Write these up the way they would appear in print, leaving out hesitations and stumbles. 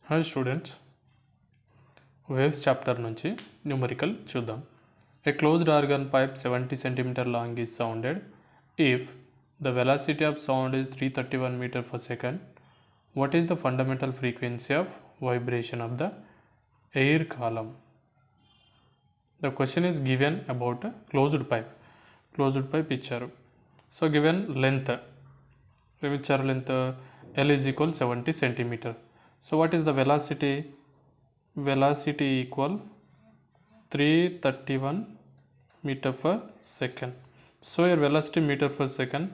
Hi students, waves chapter నుంచి numerical చూద్దాం. A closed organ pipe 70 cm long is sounded if the velocity of sound is 331 meter per second. What is the fundamental frequency of vibration of the air column? The question is given about a closed pipe. Closed pipe ఇచ్చారు. So given length, ఇచ్చారు length L is equal 70 centimeter. So what is the velocity? Velocity equal 331 meter per second. So your velocity meter per second,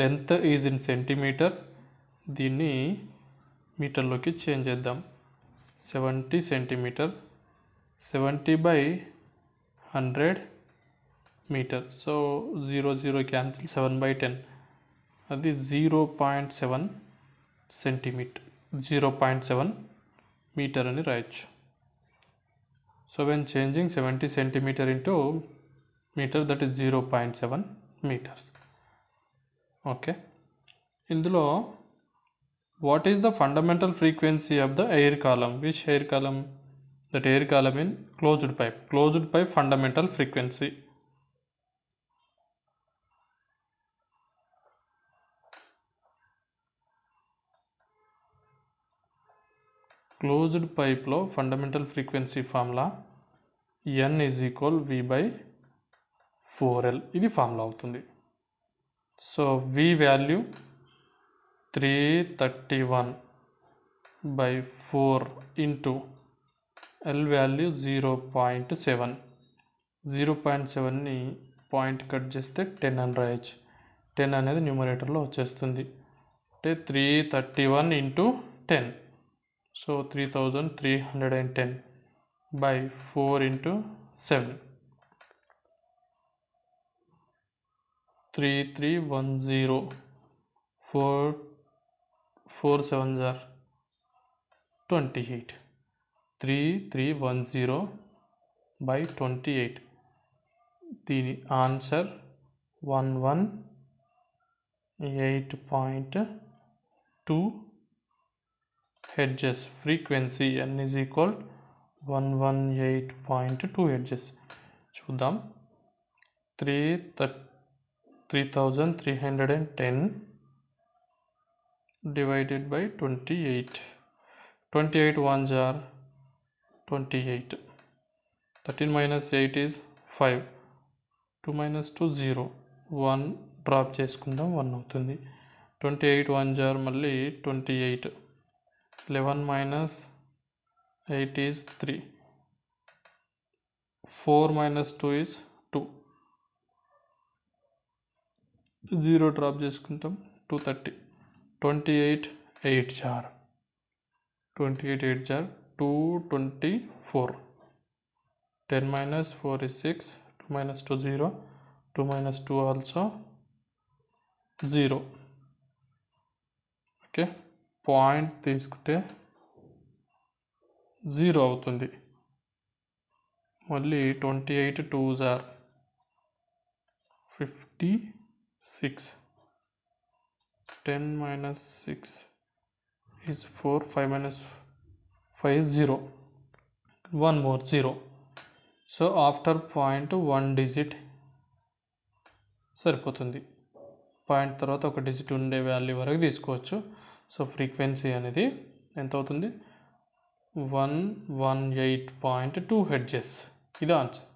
length is in centimeter, దీన్ని మీటర్లోకి change చేద్దాం. 70 centimeter, 70 by 100 meter. So 0 cancel, 7 by 10, అది 0.7 centimeter, 0.7 meter అని రాయొచ్చు. So when changing 70 centimeter into meter, that is 0.7 meters. Okay, ఇందులో what is the fundamental frequency of the air column? Which air column? That air column in closed pipe. Closed pipe fundamental frequency. Closed పైప్లో fundamental frequency formula n is equal v by 4l, ఇది formula అవుతుంది. So v value 331 by 4 into l value 0.7. 0.7ని point cut చేస్తే 10 అని రాయొచ్చు. 10 అనేది న్యూమరేటర్లో వచ్చేస్తుంది. అంటే 331 into 10. So 3310 by 4 into 7. 3310, 4 7s are 28. 3310 by 28. The answer 118.2 hertz. Frequency n is equal 118.2 hertz. చూద్దాం. 3310 divided by 28. 28 ones are 28. 13 minus 8 is 5. 2 minus 2 0. 1 drop చేసుకుందాం, 1 అవుతుంది. 28 ones are మళ్ళీ 28. 11 minus 8 is 3. 4 minus 2 is 2. 0 drop చేసుకుంటాం, 230. 28 8 jar. 28 8 jar 224. 10 minus 4 is 6. 2 minus 2 0. 2 minus 2 also 0. Okay, point తీసుకుంటే 0 అవుతుంది. మళ్ళీ 28 2s are 56. 10 minus 6 is 4. 5 minus 5 is 0. 1 more 0. So after point 1 digit సరిపోతుంది. Point తర్వాత ఒక డిజిట్ ఉండే వాల్యూ వరకు తీసుకోవచ్చు. సో ఫ్రీక్వెన్సీ అనేది ఎంత అవుతుంది? 118.2 హెర్ట్జ్. ఇది ఆన్సర్.